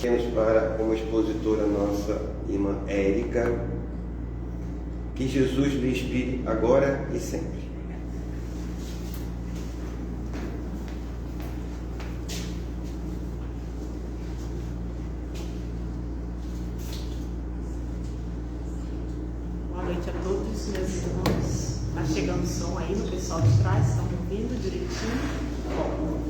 Para uma expositora nossa, irmã Érica, que Jesus lhe inspire agora e sempre. Boa noite a todos, meus irmãos. Está chegando o som aí no pessoal de trás, estão ouvindo direitinho? Bom.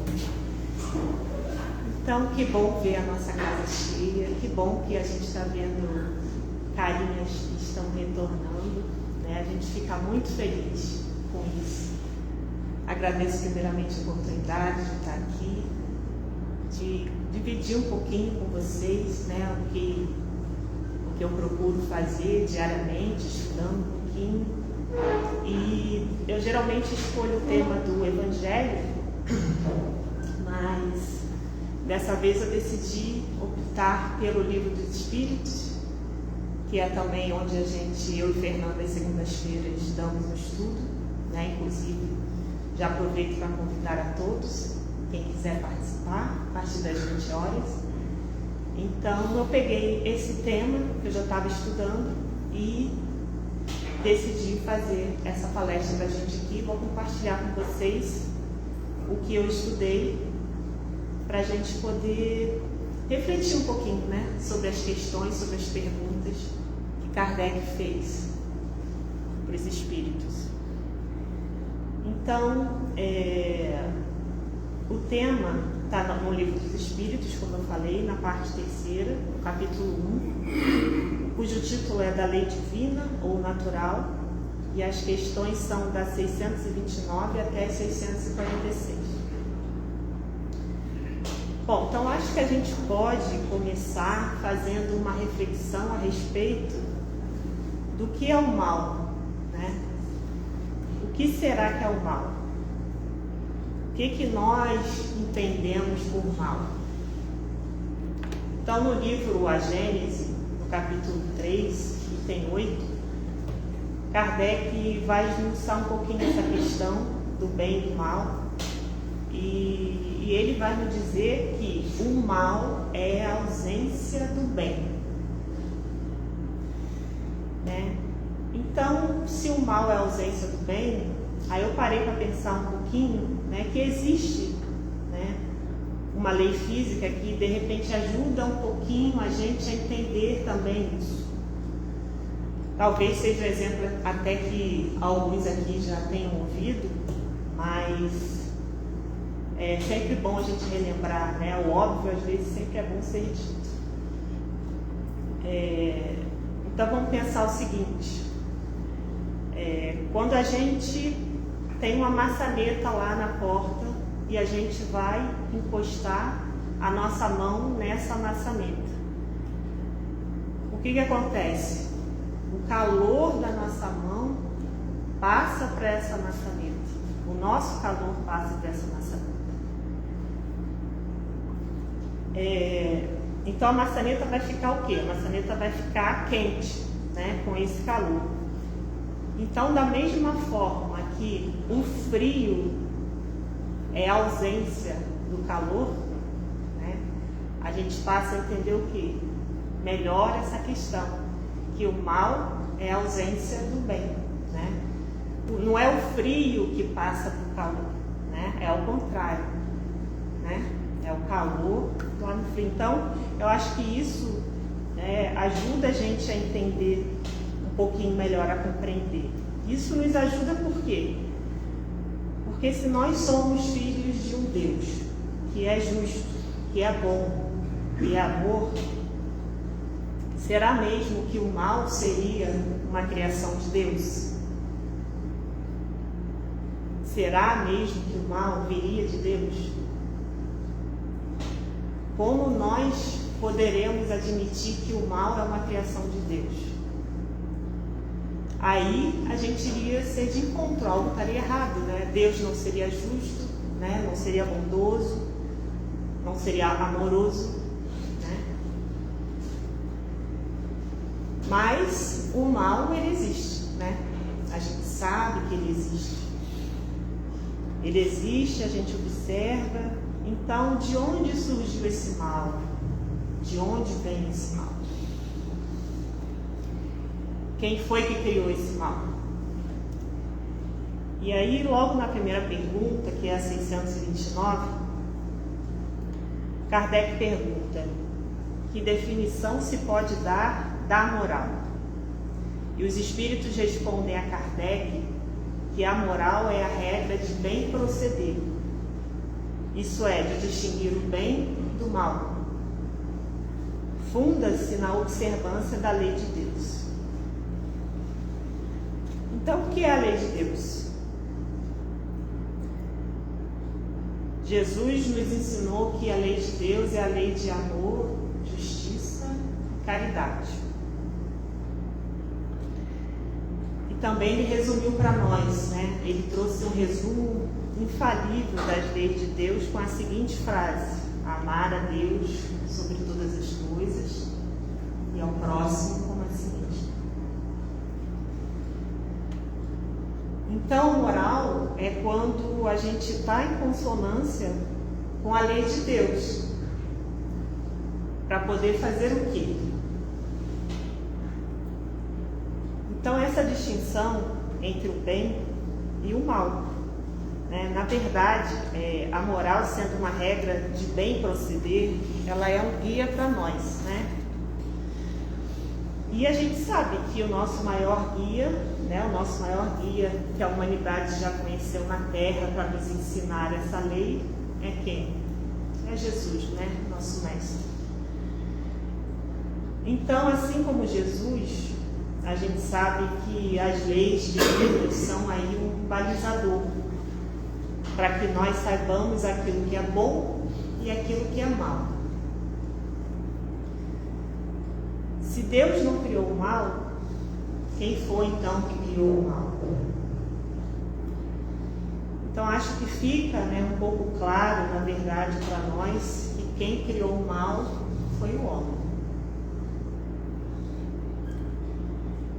Então, que bom ver a nossa casa cheia, que bom que a gente está vendo carinhas que estão retornando, né? A gente fica muito feliz com isso. Agradeço primeiramente a oportunidade de estar aqui, de dividir um pouquinho com vocês, né, o que eu procuro fazer diariamente, estudando um pouquinho. E eu geralmente escolho o tema do Evangelho, mas dessa vez eu decidi optar pelo Livro dos Espíritos, que é também onde eu e Fernanda, às segundas-feiras, damos um estudo, né? Inclusive, já aproveito para convidar a todos, quem quiser participar, a partir das 20 horas. Então, eu peguei esse tema que eu já estava estudando e decidi fazer essa palestra para a gente aqui. Vou compartilhar com vocês o que eu estudei, para a gente poder refletir um pouquinho, né, sobre as questões, sobre as perguntas que Kardec fez para os espíritos. Então, o tema está no Livro dos Espíritos, como eu falei, na parte 3ª, no capítulo 1, cujo título é da Lei Divina ou Natural, e as questões são das 629 até 646. Bom, então acho que a gente pode começar fazendo uma reflexão a respeito do que é o mal, né? O que será que é o mal? O que nós entendemos por mal? Então, no livro A Gênese, no capítulo 3, item 8, Kardec vai esmiuçar um pouquinho essa questão do bem e do mal, e ele vai nos dizer que o mal é a ausência do bem, né? Então, se o mal é a ausência do bem, aí eu parei para pensar um pouquinho, né, que existe, né, uma lei física que de repente ajuda um pouquinho a gente a entender também isso. Talvez seja um exemplo até que alguns aqui já tenham ouvido, mas é sempre bom a gente relembrar, né? O óbvio às vezes sempre é bom ser dito. Então vamos pensar o seguinte: quando a gente tem uma maçaneta lá na porta e a gente vai encostar a nossa mão nessa maçaneta, o que acontece? O calor da nossa mão passa para essa maçaneta, o nosso calor passa para essa maçaneta. Então a maçaneta vai ficar o quê? A maçaneta vai ficar quente, né, com esse calor. Então, da mesma forma que o frio é a ausência do calor, né, a gente passa a entender o quê? Melhor essa questão, que o mal é a ausência do bem, né? Não é o frio que passa para o calor, né? É o contrário, né? É o calor lá no frio. Então, eu acho que isso ajuda a gente a entender um pouquinho melhor, a compreender. Isso nos ajuda por quê? Porque se nós somos filhos de um Deus que é justo, que é bom, que é amor, será mesmo que o mal seria uma criação de Deus? Será mesmo que o mal viria de Deus? Como nós poderemos admitir que o mal é uma criação de Deus? Aí a gente iria ser de encontro, algo estaria errado, né? Deus não seria justo, né? Não seria bondoso, não seria amoroso, né? Mas o mal, ele existe, né? A gente sabe que ele existe. Ele existe, a gente observa. Então, de onde surgiu esse mal? De onde vem esse mal? Quem foi que criou esse mal? E aí, logo na primeira pergunta, que é a 629, Kardec pergunta: que definição se pode dar da moral? E os espíritos respondem a Kardec que a moral é a regra de bem proceder. Isso é, de distinguir o bem do mal. Funda-se na observância da lei de Deus. Então, o que é a lei de Deus? Jesus nos ensinou que a lei de Deus é a lei de amor, justiça e caridade. E também ele resumiu para nós, né? Ele trouxe um resumo infalível das leis de Deus com a seguinte frase: amar a Deus sobre todas as coisas e ao próximo como a si mesmo. Então, moral é quando a gente está em consonância com a lei de Deus, para poder fazer o quê? Então, essa distinção entre o bem e o mal, né? Na verdade, a moral, sendo uma regra de bem proceder, ela é um guia para nós, né? E a gente sabe que o nosso maior guia, né, o nosso maior guia que a humanidade já conheceu na Terra para nos ensinar essa lei é quem? É Jesus, né, nosso mestre. Então, assim como Jesus, a gente sabe que as leis divinas são aí um balizador para que nós saibamos aquilo que é bom e aquilo que é mal. Se Deus não criou o mal, quem foi então que criou o mal? Então acho que fica, né, um pouco claro, na verdade, para nós, que quem criou o mal foi o homem.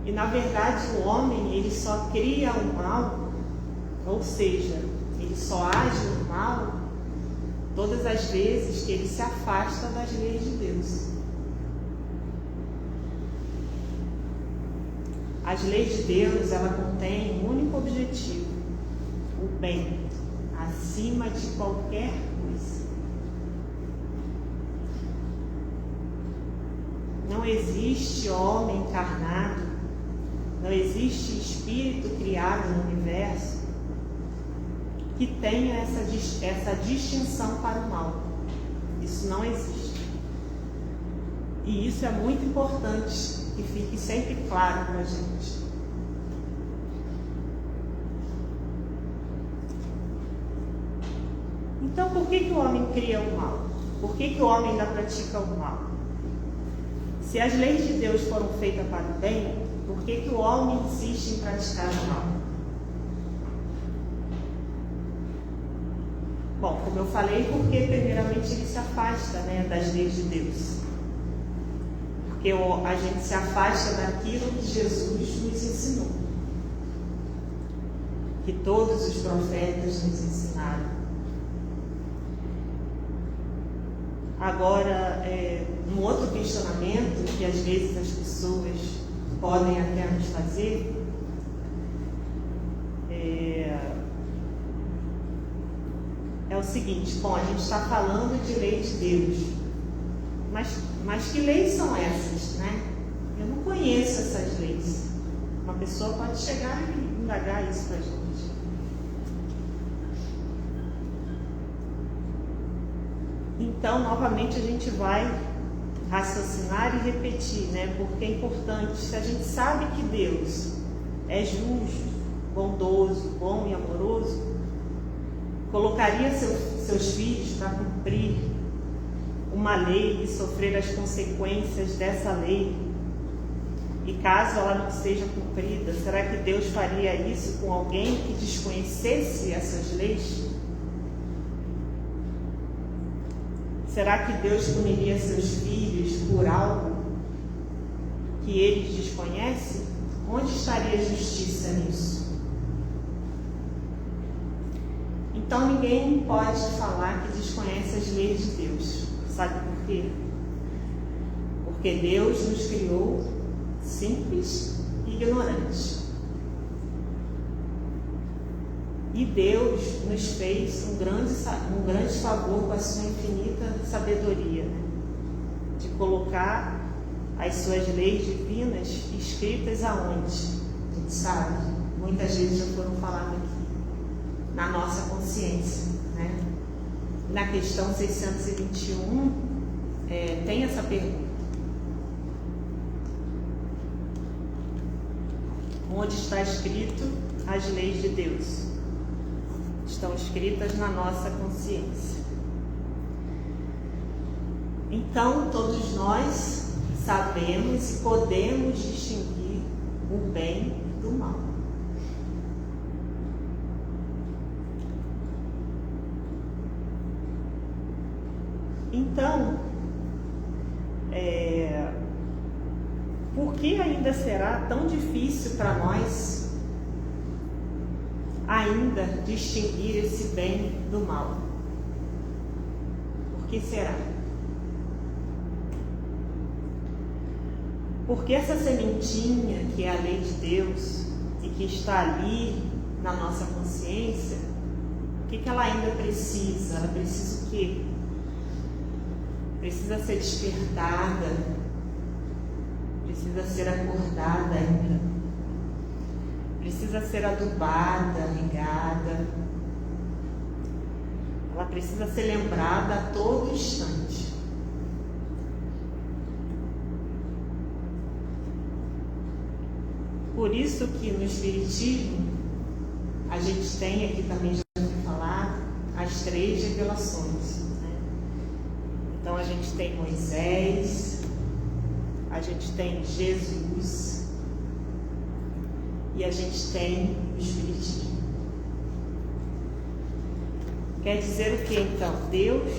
E na verdade o homem, ele só cria o mal, ou seja, ele só age no mal todas as vezes que ele se afasta das leis de Deus. As leis de Deus, ela contém um único objetivo: o bem, acima de qualquer coisa. Não existe homem encarnado, não existe espírito criado no universo que tenha essa distinção para o mal. Isso não existe. E isso é muito importante que fique sempre claro para a gente. Então, por que o homem cria o mal? Por que o homem ainda pratica o mal? Se as leis de Deus foram feitas para o bem, por que o homem insiste em praticar o mal? Bom, como eu falei, porque primeiramente ele se afasta, né, das leis de Deus. Porque a gente se afasta daquilo que Jesus nos ensinou, que todos os profetas nos ensinaram. Agora, um outro questionamento que às vezes as pessoas podem até nos fazer é o seguinte: bom, a gente está falando de lei de Deus, mas que leis são essas, né? Eu não conheço essas leis. Uma pessoa pode chegar e indagar isso para a gente. Então, novamente, a gente vai raciocinar e repetir, né? Porque é importante. Se a gente sabe que Deus é justo, bondoso, bom e amoroso, colocaria seus filhos para cumprir uma lei e sofrer as consequências dessa lei? E caso ela não seja cumprida, será que Deus faria isso com alguém que desconhecesse essas leis? Será que Deus puniria seus filhos por algo que eles desconhecem? Onde estaria a justiça nisso? Então ninguém pode falar que desconhece as leis de Deus. Sabe por quê? Porque Deus nos criou simples e ignorantes. E Deus nos fez um grande favor com a sua infinita sabedoria, né? De colocar as suas leis divinas escritas aonde? A gente sabe, muitas vezes já foram faladas aqui, na nossa consciência, né? Na questão 621 tem essa pergunta: onde está escrito as leis de Deus? Estão escritas na nossa consciência. Então, todos nós sabemos e podemos distinguir o bem do mal. Então, por que ainda será tão difícil para nós ainda distinguir esse bem do mal? Por que será? Porque essa sementinha que é a lei de Deus e que está ali na nossa consciência, o que ela ainda precisa? Ela precisa o quê? Precisa ser despertada, precisa ser acordada ainda, precisa ser adubada, regada, ela precisa ser lembrada a todo instante. Por isso que no Espiritismo a gente tem, aqui também já foi falado, as 3 revelações, né? Então a gente tem Moisés, a gente tem Jesus e a gente tem o Espiritismo. Quer dizer o que então? Deus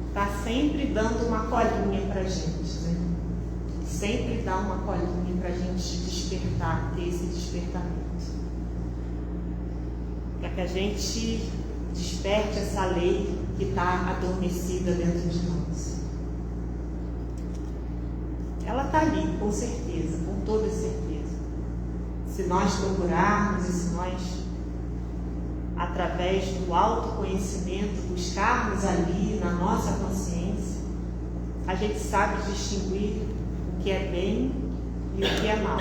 está sempre dando uma colinha para a gente, né? Sempre dá uma colinha para a gente despertar, ter esse despertamento. Para que a gente desperte essa lei que está adormecida dentro de nós. Ela está ali, com certeza, com toda certeza. Se nós procurarmos e se nós, através do autoconhecimento, buscarmos ali na nossa consciência, a gente sabe distinguir o que é bem e o que é mal.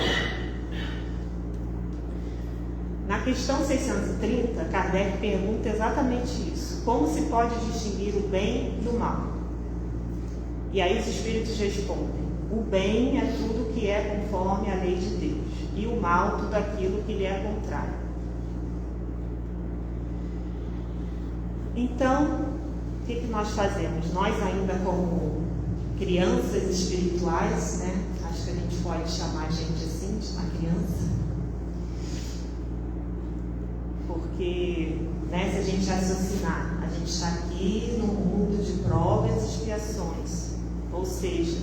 Na questão 630, Kardec pergunta exatamente isso: como se pode distinguir o bem do mal? E aí os espíritos respondem: o bem é tudo que é conforme a lei de Deus, e o mal tudo aquilo que lhe é contrário. Então, o que nós fazemos? Nós ainda como crianças espirituais, né? Acho que a gente pode chamar a gente assim, de uma criança. Porque, né, se a gente raciocinar, a gente está aqui no mundo de provas e expiações, ou seja,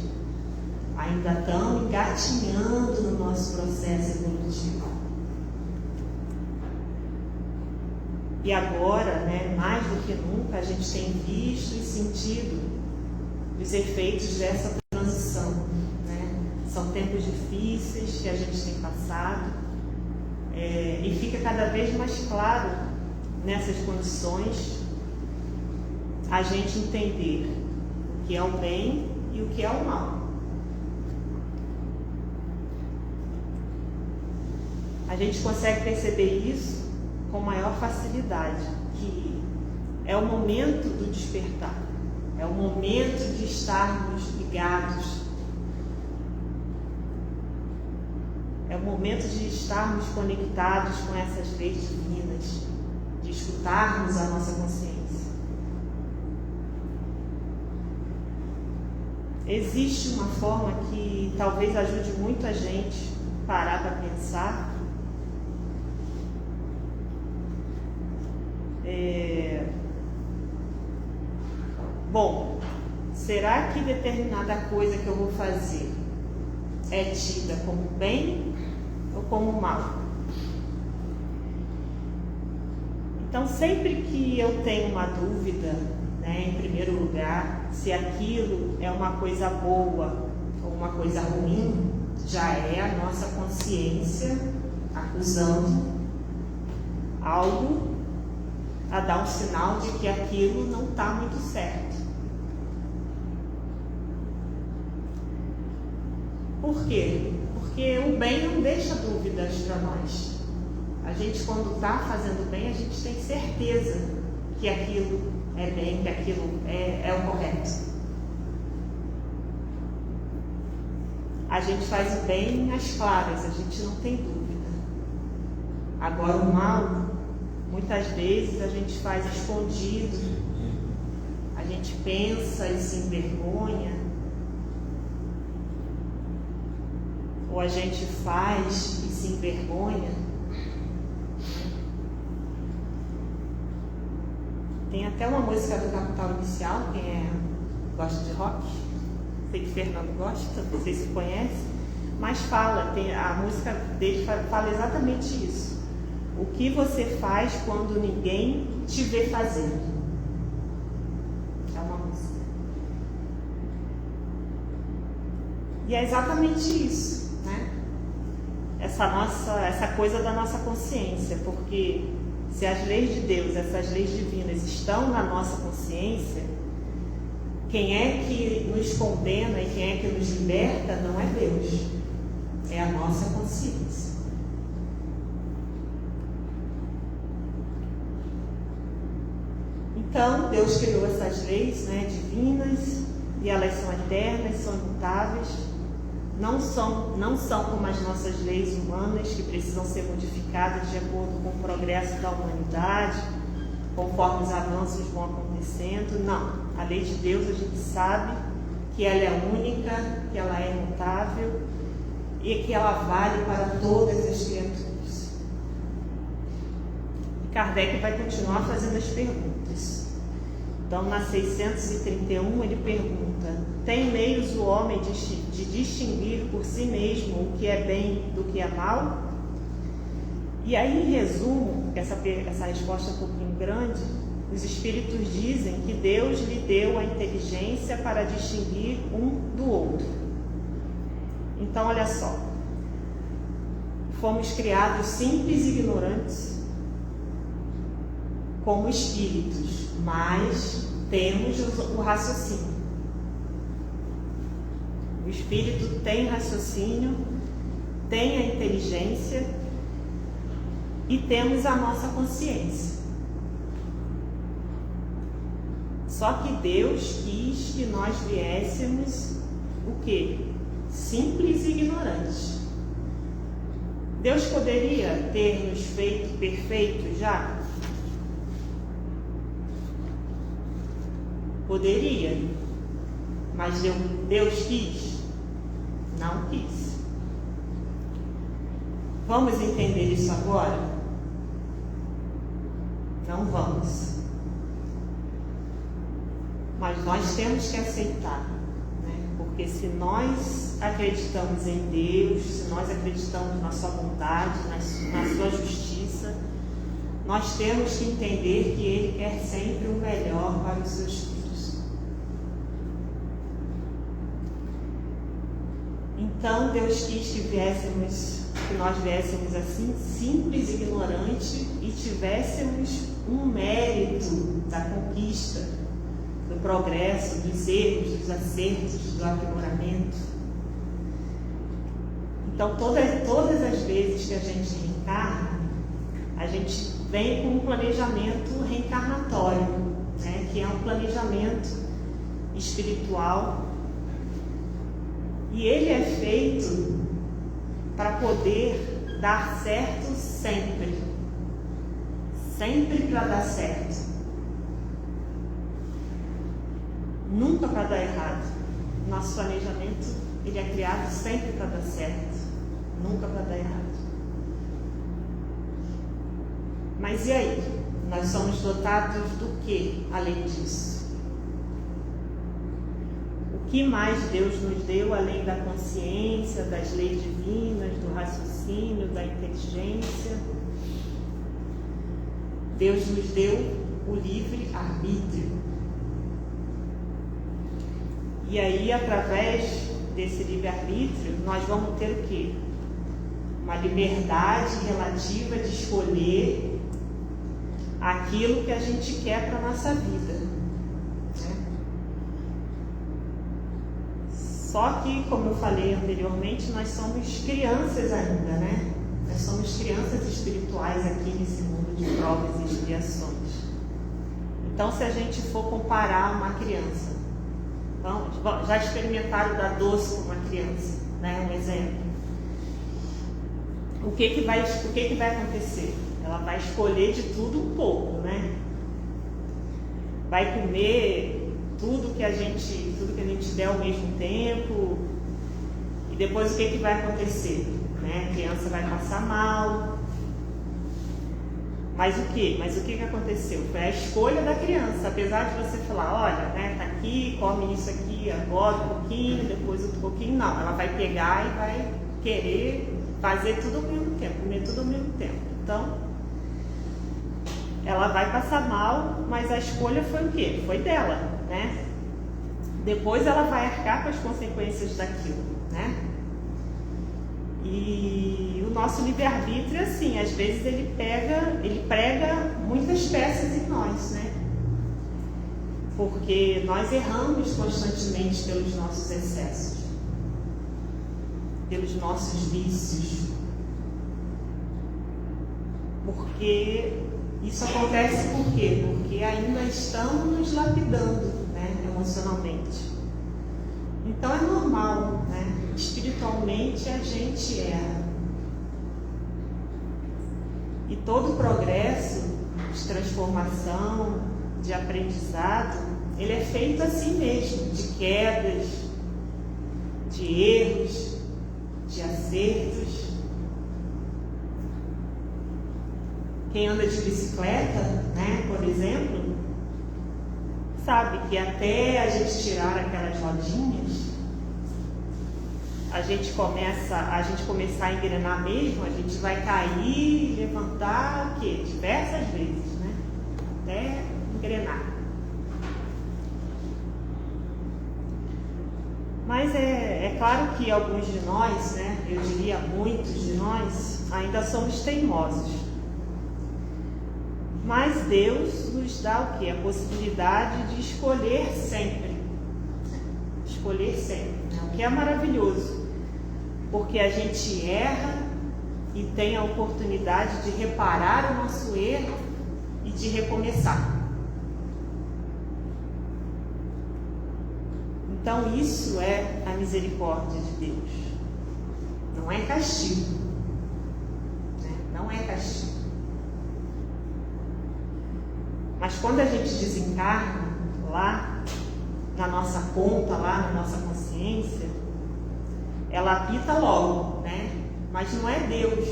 ainda estamos engatinhando no nosso processo evolutivo. E agora, né, mais do que nunca, a gente tem visto e sentido os efeitos dessa transição, né? São tempos difíceis que a gente tem passado, e fica cada vez mais claro nessas condições a gente entender o que é o bem e o que é o mal. A gente consegue perceber isso com maior facilidade, que é o momento do despertar, é o momento de estarmos ligados, é o momento de estarmos conectados com essas leis divinas, de escutarmos a nossa consciência. Existe uma forma que talvez ajude muito a gente a parar para pensar. Bom, será que determinada coisa que eu vou fazer é tida como bem ou como mal? Então, sempre que eu tenho uma dúvida, né, em primeiro lugar, se aquilo é uma coisa boa ou uma coisa ruim, já é a nossa consciência acusando algo a dar um sinal de que aquilo não está muito certo. Por quê? Porque o bem não deixa dúvidas para nós. A gente, quando está fazendo bem, a gente tem certeza que aquilo é bem, que aquilo é o correto. A gente faz o bem às claras, a gente não tem dúvida. Agora, o mal, muitas vezes a gente faz escondido, a gente pensa e se envergonha, ou a gente faz e se envergonha. Tem até uma música do Capital Inicial, quem gosta de rock, sei que Fernando gosta, não sei se conhece, mas a música dele fala exatamente isso. O que você faz quando ninguém te vê fazendo? É uma música. E é exatamente isso, né? Essa coisa da nossa consciência, porque se as leis de Deus, essas leis divinas estão na nossa consciência, quem é que nos condena e quem é que nos liberta não é Deus, é a nossa consciência. Então, Deus criou essas leis, né, divinas, e elas são eternas, são imutáveis, não são como as nossas leis humanas, que precisam ser modificadas de acordo com o progresso da humanidade, conforme os avanços vão acontecendo. Não, a lei de Deus, a gente sabe que ela é única, que ela é imutável e que ela vale para todas as criaturas. E Kardec vai continuar fazendo as perguntas. Então, na 631, ele pergunta: tem meios o homem de distinguir por si mesmo o que é bem do que é mal? E aí, em resumo, essa resposta é um pouquinho grande, os espíritos dizem que Deus lhe deu a inteligência para distinguir um do outro. Então, olha só, fomos criados simples e ignorantes como espíritos, mas temos o raciocínio. O espírito tem raciocínio, tem a inteligência e temos a nossa consciência. Só que Deus quis que nós viéssemos o quê? Simples e ignorantes. Deus poderia ter nos feito perfeitos já? Poderia, mas Deus quis? Não quis. Vamos entender isso agora? Não vamos. Mas nós temos que aceitar, né? Porque se nós acreditamos em Deus, se nós acreditamos na sua bondade, na sua justiça, nós temos que entender que Ele quer sempre o melhor para os seus filhos. Então Deus quis que nós viéssemos assim, simples e ignorantes, e tivéssemos um mérito da conquista, do progresso, dos erros, dos acertos, do aprimoramento. Então todas as vezes que a gente reencarna, a gente vem com um planejamento reencarnatório, né, que é um planejamento espiritual. E ele é feito para poder dar certo sempre. Sempre para dar certo. Nunca para dar errado. Nosso planejamento, ele é criado sempre para dar certo. Nunca para dar errado. Mas e aí? Nós somos dotados do que além disso? O que mais Deus nos deu além da consciência, das leis divinas, do raciocínio, da inteligência? Deus nos deu o livre-arbítrio. E aí, através desse livre-arbítrio, nós vamos ter o quê? Uma liberdade relativa de escolher aquilo que a gente quer para a nossa vida, né? Só que, como eu falei anteriormente, nós somos crianças ainda, né? Nós somos crianças espirituais aqui nesse mundo de provas e expiações. Então, se a gente for comparar uma criança, já experimentaram dar doce com uma criança, né? Um exemplo. O que vai acontecer? Ela vai escolher de tudo um pouco, né? Vai comer tudo que a gente der ao mesmo tempo. E depois o que vai acontecer? Né? A criança vai passar mal. Mas o que aconteceu? Foi a escolha da criança. Apesar de você falar, olha, né, tá aqui, come isso aqui agora um pouquinho, depois outro pouquinho. Não, ela vai pegar e vai querer fazer tudo ao mesmo tempo, comer tudo ao mesmo tempo. Então, ela vai passar mal, mas a escolha foi o quê? Foi dela, né? Depois ela vai arcar com as consequências daquilo, né? E o nosso livre-arbítrio, assim, às vezes ele prega muitas peças em nós, né? Porque nós erramos constantemente pelos nossos excessos, pelos nossos vícios. Porque isso acontece por quê? Porque ainda estamos nos lapidando, né, emocionalmente. Então é normal, né? Espiritualmente a gente erra. E todo progresso de transformação, de aprendizado, ele é feito assim mesmo, de quedas, de erros, de acertos. Quem anda de bicicleta, né, por exemplo, sabe que até a gente tirar aquelas rodinhas, a gente começar a engrenar mesmo, a gente vai cair e levantar o quê? Diversas vezes, né? Até engrenar. Mas é claro que alguns de nós, né, eu diria muitos de nós, ainda somos teimosos. Mas Deus nos dá o quê? A possibilidade de escolher sempre. Escolher sempre, né? O que é maravilhoso. Porque a gente erra e tem a oportunidade de reparar o nosso erro e de recomeçar. Então isso é a misericórdia de Deus. Não é castigo, né? Não é castigo. Mas quando a gente desencarna lá na nossa conta, lá na nossa consciência, ela apita logo, né? Mas não é Deus.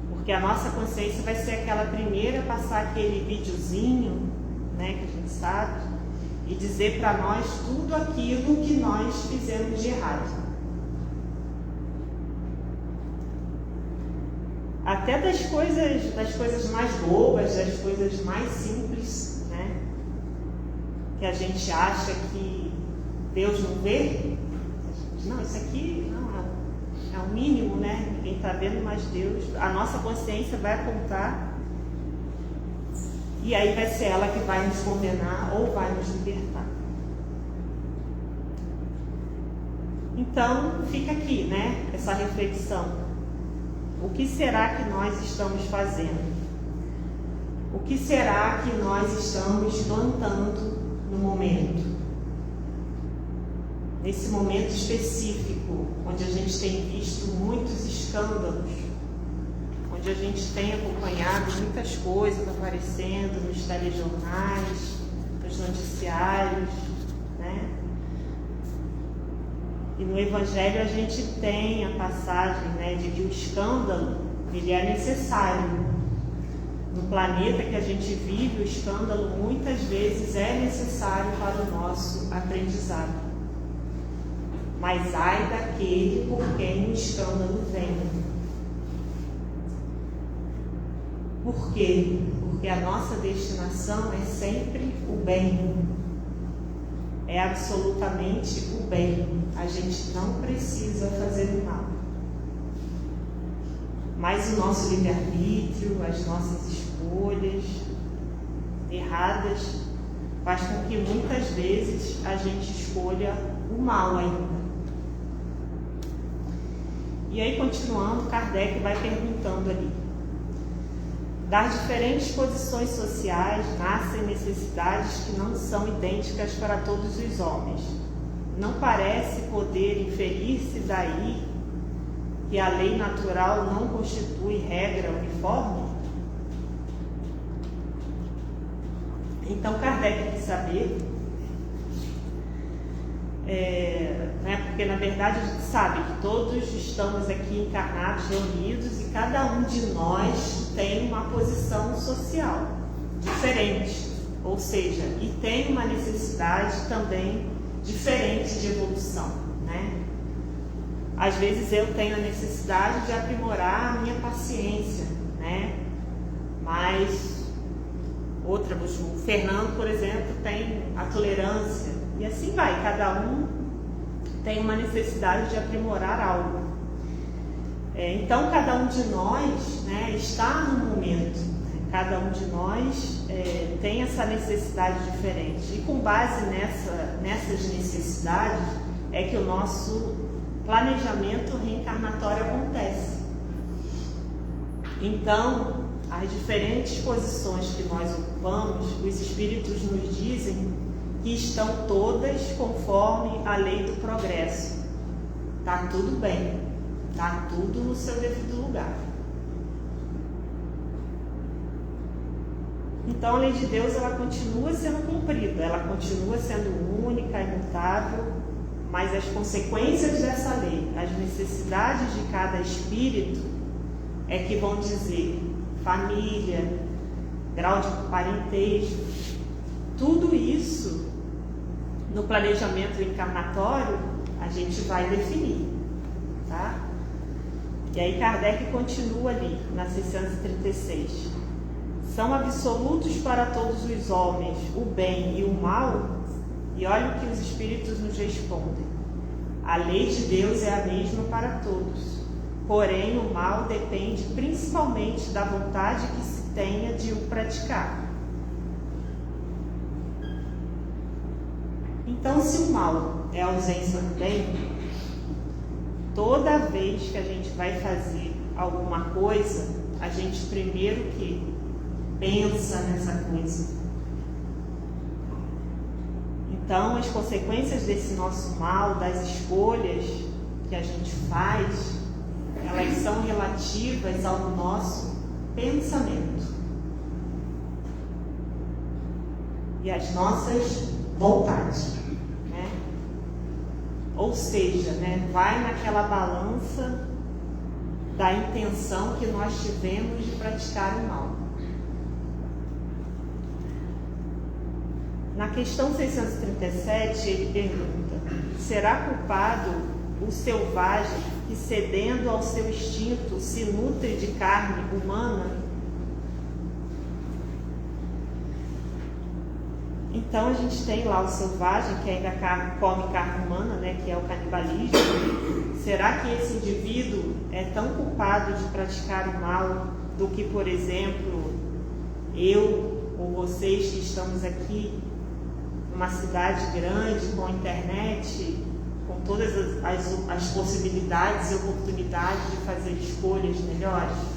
Porque a nossa consciência vai ser aquela primeira a passar aquele videozinho, né, que a gente sabe, e dizer para nós tudo aquilo que nós fizemos de errado. Até das coisas mais bobas, das coisas mais simples, né? Que a gente acha que Deus não vê. Não, isso aqui não é o mínimo, né? Ninguém está vendo, mas Deus, a nossa consciência vai apontar e aí vai ser ela que vai nos condenar ou vai nos libertar. Então, fica aqui, né? Essa reflexão. O que será que nós estamos fazendo? O que será que nós estamos plantando no momento? Nesse momento específico, onde a gente tem visto muitos escândalos, onde a gente tem acompanhado muitas coisas aparecendo nos telejornais, nos noticiários, né? E no Evangelho a gente tem a passagem, né, de que o escândalo, ele é necessário. No planeta que a gente vive, o escândalo muitas vezes é necessário para o nosso aprendizado. Mas ai daquele por quem o escândalo vem. Por quê? Porque a nossa destinação é sempre o bem. é absolutamente o bem. A gente não precisa fazer o mal. Mas o nosso livre-arbítrio, as nossas escolhas erradas, faz com que muitas vezes a gente escolha o mal ainda. E aí, continuando, Kardec vai perguntando ali: das diferentes posições sociais nascem necessidades que não são idênticas para todos os homens. Não parece poder inferir-se daí que a lei natural não constitui regra uniforme? Então Kardec quis saber, porque na verdade a gente sabe que todos estamos aqui encarnados, reunidos, e cada um de nós tem uma posição social diferente, ou seja, e tem uma necessidade também diferente de evolução, né? Às vezes eu tenho a necessidade de aprimorar a minha paciência, né? Mas o Fernando, por exemplo, tem a tolerância, e assim vai, cada um tem uma necessidade de aprimorar algo. Então, cada um de nós, né, está no momento, né? Cada um de nós tem essa necessidade diferente, e com base nessas necessidades é que o nosso planejamento reencarnatório acontece. Então, as diferentes posições que nós ocupamos, os espíritos nos dizem que estão todas conforme a lei do progresso. Está tudo bem, está tudo no seu devido lugar. Então a lei de Deus, ela continua sendo cumprida, ela continua sendo única, imutável, mas as consequências dessa lei, as necessidades de cada espírito é que vão dizer família, grau de parentesco, tudo isso no planejamento encarnatório a gente vai definir, tá? E aí Kardec continua ali na 636. São absolutos para todos os homens o bem e o mal? E olha o que os espíritos nos respondem: a lei de Deus é a mesma para todos, porém o mal depende principalmente da vontade que se tenha de o praticar. Então, se o mal é a ausência do bem, toda vez que a gente vai fazer alguma coisa, a gente primeiro que pensa nessa coisa. Então, as consequências desse nosso mal, das escolhas que a gente faz, elas são relativas ao nosso pensamento e às nossas vontades, né? Ou seja, né, vai naquela balança da intenção que nós tivemos de praticar o mal. Na questão 637, ele pergunta: será culpado o selvagem que, cedendo ao seu instinto, se nutre de carne humana? Então a gente tem lá o selvagem que ainda come carne humana, né, que é o canibalismo. Será que esse indivíduo é tão culpado de praticar o mal do que, por exemplo, eu ou vocês que estamos aqui numa cidade grande, com internet, com todas as possibilidades e oportunidades de fazer escolhas melhores?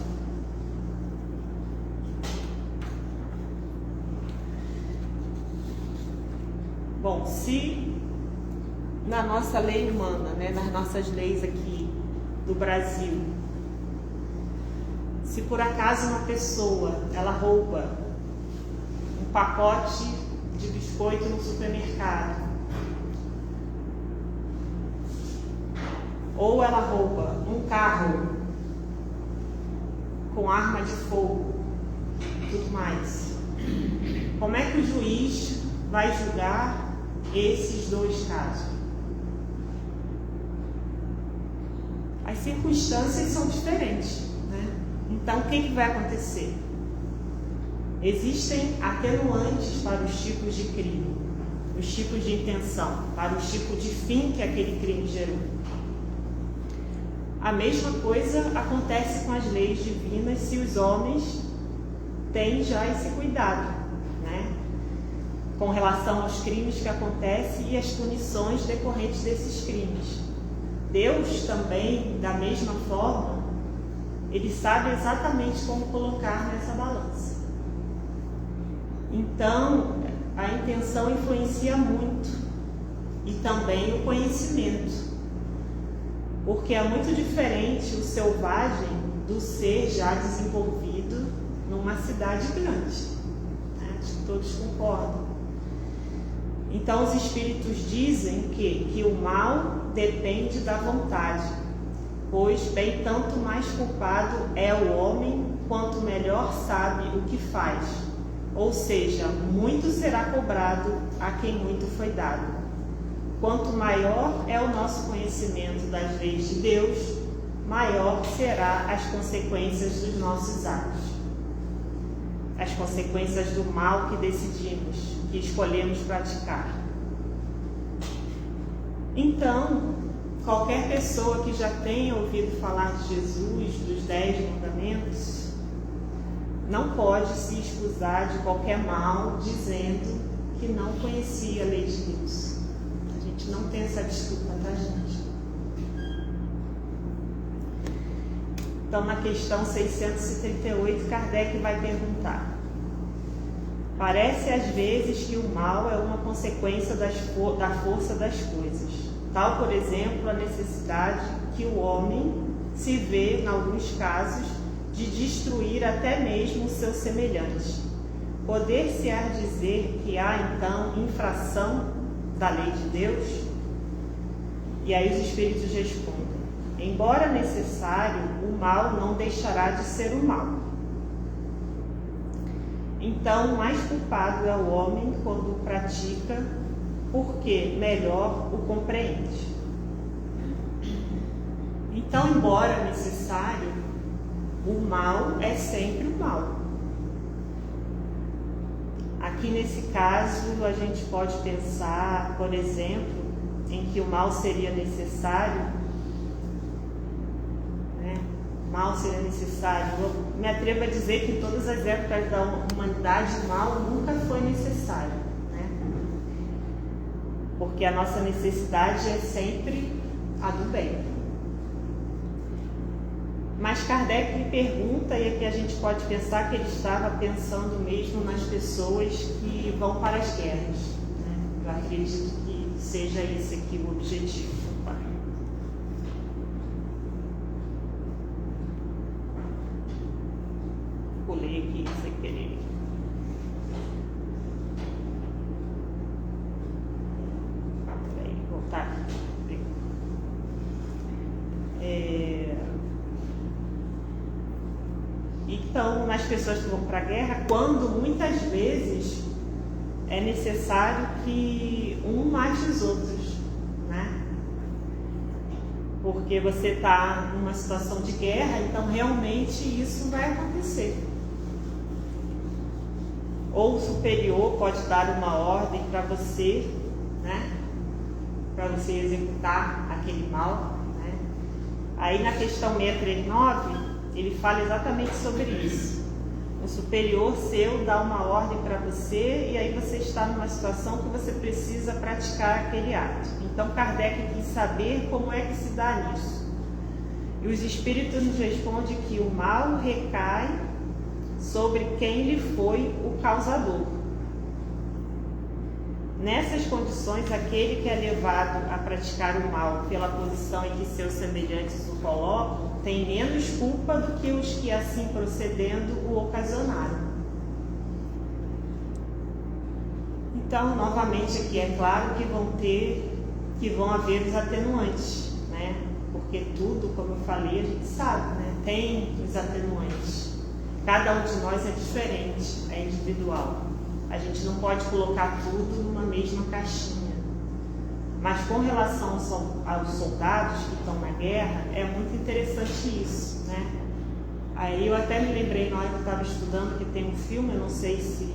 Bom, se na nossa lei humana, né, nas nossas leis aqui do Brasil, se por acaso uma pessoa ela rouba um pacote de biscoito no supermercado, ou ela rouba um carro com arma de fogo e tudo mais, como é que o juiz vai julgar esses dois casos? As circunstâncias são diferentes, né? Então, o que vai acontecer? Existem atenuantes para os tipos de crime. os tipos de intenção, para o tipo de fim que aquele crime gerou. A mesma coisa acontece com as leis divinas se os homens têm já esse cuidado, né? Com relação aos crimes que acontecem e as punições decorrentes desses crimes. Deus também, da mesma forma, Ele sabe exatamente como colocar nessa balança. Então, a intenção influencia muito e também o conhecimento. Porque é muito diferente o selvagem do ser já desenvolvido numa cidade grande, né? Acho que todos concordam. Então os espíritos dizem que o mal depende da vontade, pois bem tanto mais culpado é o homem, quanto melhor sabe o que faz. Ou seja, muito será cobrado a quem muito foi dado. Quanto maior é o nosso conhecimento das leis de Deus, maior será as consequências dos nossos atos. As consequências do mal que decidimos, que escolhemos praticar. Então, qualquer pessoa que já tenha ouvido falar de Jesus, dos 10 mandamentos, não pode se excusar de qualquer mal dizendo que não conhecia a lei de Deus. Não tem essa desculpa, tá, gente? Então, na questão 638, Kardec vai perguntar: parece às vezes que o mal é uma consequência da força das coisas, tal, por exemplo, a necessidade que o homem se vê, em alguns casos, de destruir até mesmo o seu semelhante. Poder-se-á dizer que há, então, infração da lei de Deus? E aí os espíritos respondem: embora necessário, o mal não deixará de ser o mal. Então, mais culpado é o homem quando o pratica, porque melhor o compreende. Então, embora necessário, o mal é sempre o mal. Aqui nesse caso a gente pode pensar, por exemplo, em que o mal seria necessário, né? O mal seria necessário. Eu me atrevo a dizer que em todas as épocas da humanidade o mal nunca foi necessário, né? Porque a nossa necessidade é sempre a do bem. Mas Kardec lhe pergunta, e aqui a gente pode pensar que ele estava pensando mesmo nas pessoas que vão para as guerras, né? Eu acredito que seja esse aqui o objetivo. Pulei aqui sem querer. Peraí, voltar aqui. Então, nas pessoas que vão para a guerra, quando muitas vezes é necessário que um mate os outros, né? Porque você está numa situação de guerra, então realmente isso vai acontecer. Ou o superior pode dar uma ordem para você, né? Para você executar aquele mal, né? Aí na questão 639, ele fala exatamente sobre isso. O superior seu dá uma ordem para você e aí você está numa situação que você precisa praticar aquele ato. Então Kardec quis saber como é que se dá nisso. E os espíritos nos respondem que o mal recai sobre quem lhe foi o causador. Nessas condições, aquele que é levado a praticar o mal pela posição em que seus semelhantes o colocam tem menos culpa do que os que, assim procedendo, o ocasionaram. Então, novamente aqui é claro que vão haver os atenuantes, né? Porque tudo, como eu falei, a gente sabe, né? Tem os atenuantes. Cada um de nós é diferente, é individual. A gente não pode colocar tudo numa mesma caixinha. Mas com relação aos soldados que estão na guerra, é muito interessante isso, né? Aí eu até me lembrei na hora que eu estava estudando que tem um filme, eu não sei se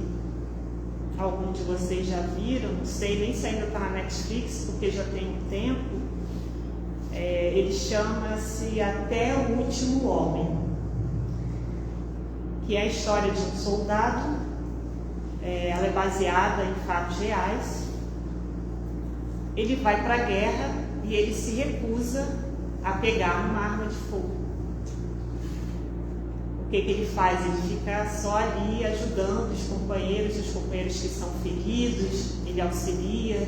algum de vocês já viram, não sei nem se ainda está na Netflix, porque já tem um tempo. Ele chama-se Até o Último Homem, que é a história de um soldado. Ela é baseada em fatos reais. Ele vai para a guerra e ele se recusa a pegar uma arma de fogo. O que ele faz? Ele fica só ali ajudando os companheiros que são feridos, ele auxilia,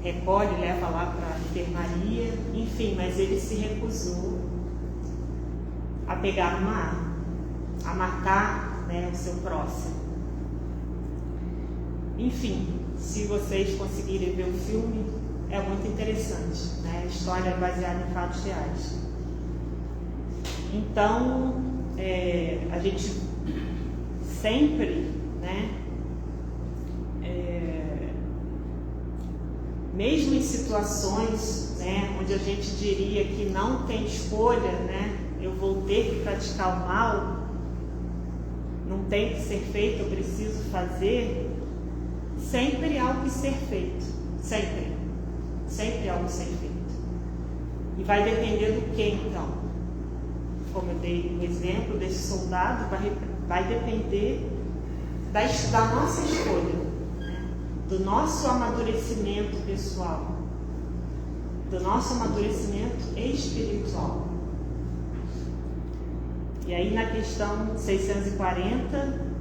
recolhe, leva lá para a enfermaria, enfim, mas ele se recusou a pegar uma arma, a matar, o seu próximo. Enfim, se vocês conseguirem ver o filme, é muito interessante, A história é baseada em fatos reais. Então, a gente sempre, mesmo em situações, onde a gente diria que não tem escolha, eu vou ter que praticar o mal, não tem que ser feito, eu preciso fazer, sempre há algo que ser feito, sempre há algo que ser feito. E vai depender do que então? Como eu dei o exemplo desse soldado, vai depender da nossa escolha, do nosso amadurecimento pessoal, do nosso amadurecimento espiritual. E aí na questão 640,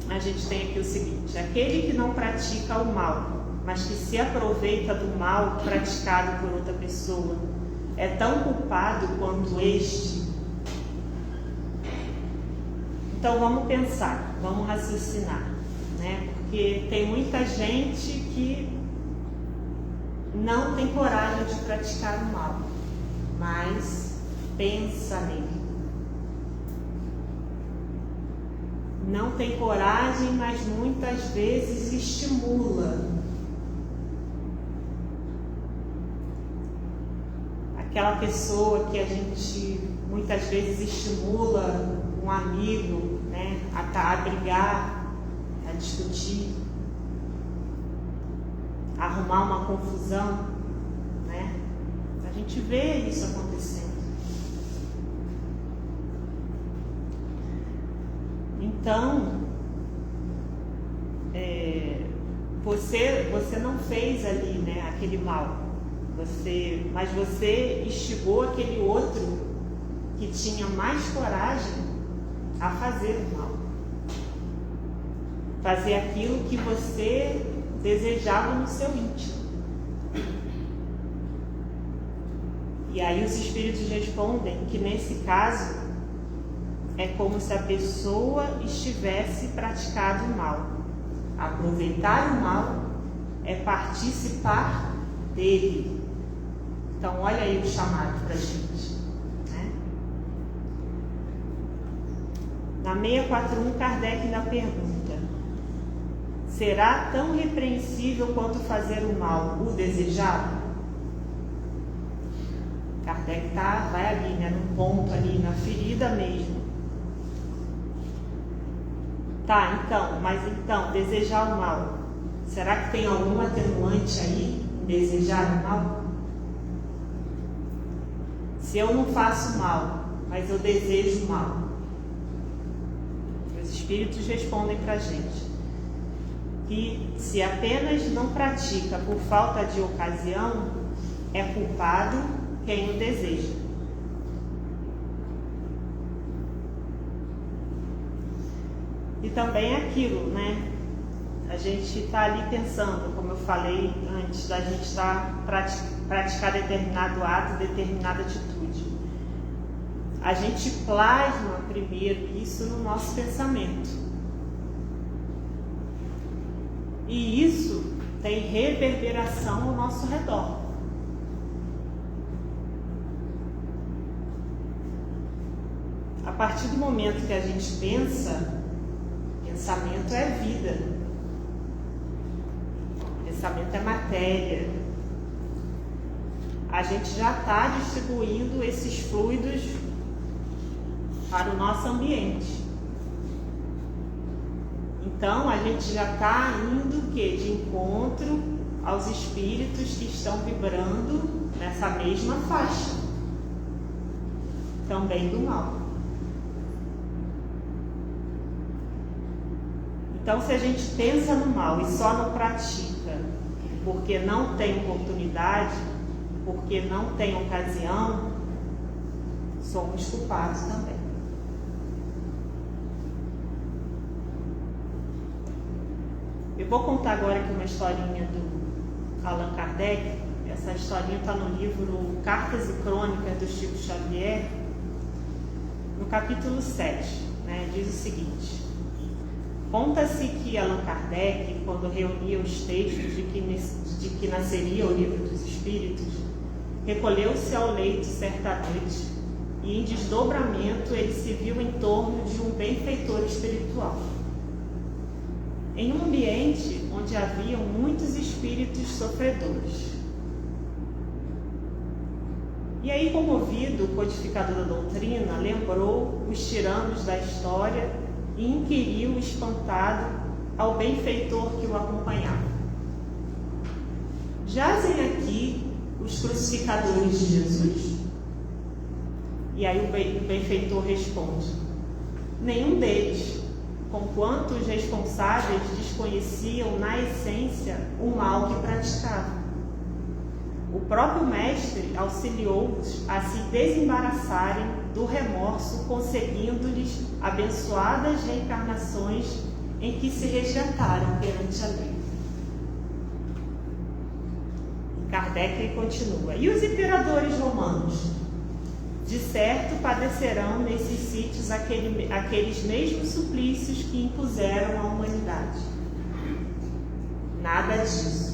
a gente tem aqui o seguinte: aquele que não pratica o mal, mas que se aproveita do mal praticado por outra pessoa, é tão culpado quanto este. Então vamos pensar, vamos raciocinar, porque tem muita gente que não tem coragem de praticar o mal, mas pensa nele. Não tem coragem, mas muitas vezes estimula. Aquela pessoa que a gente muitas vezes estimula um amigo, a brigar, a discutir, a arrumar uma confusão, A gente vê isso acontecendo. Então, você não fez ali, aquele mal, mas você instigou aquele outro que tinha mais coragem a fazer o mal, fazer aquilo que você desejava no seu íntimo. E aí os espíritos respondem que nesse caso é como se a pessoa estivesse praticando o mal. Aproveitar o mal é participar dele. Então olha aí o chamado para a gente, Na 641, Kardec ainda pergunta: será tão repreensível quanto fazer o mal o desejado? Kardec vai ali, num ponto ali, na ferida mesmo. Mas desejar o mal, será que tem algum atenuante aí em desejar o mal? Se eu não faço mal, mas eu desejo o mal, os espíritos respondem para a gente que se apenas não pratica por falta de ocasião, é culpado quem o deseja. E também é aquilo, A gente está ali pensando, como eu falei antes, da gente praticar determinado ato, determinada atitude. A gente plasma primeiro isso no nosso pensamento. E isso tem reverberação ao nosso redor. A partir do momento que a gente pensa, pensamento é vida, pensamento é matéria. A gente já está distribuindo esses fluidos para o nosso ambiente. Então a gente já está indo de encontro aos espíritos que estão vibrando nessa mesma faixa, também do mal. Então, se a gente pensa no mal e só não pratica porque não tem oportunidade, porque não tem ocasião, somos culpados também. Eu vou contar agora aqui uma historinha do Allan Kardec. Essa historinha está no livro Cartas e Crônicas do Chico Xavier, no capítulo 7, diz o seguinte: conta-se que Allan Kardec, quando reunia os textos de que nasceria o Livro dos Espíritos, recolheu-se ao leito certa noite e, em desdobramento, ele se viu em torno de um benfeitor espiritual, em um ambiente onde haviam muitos espíritos sofredores. E aí, comovido, o codificador da doutrina lembrou os tiranos da história e inquiriu espantado ao benfeitor que o acompanhava: jazem aqui os crucificadores de Jesus? E aí o benfeitor responde: nenhum deles, conquanto os responsáveis desconheciam na essência o mal que praticavam. O próprio mestre auxiliou-os a se desembaraçarem do remorso, conseguindo-lhes abençoadas reencarnações em que se resgataram perante a lei. E Kardec continua: e os imperadores romanos? De certo padecerão nesses sítios aqueles mesmos suplícios que impuseram à humanidade. Nada disso.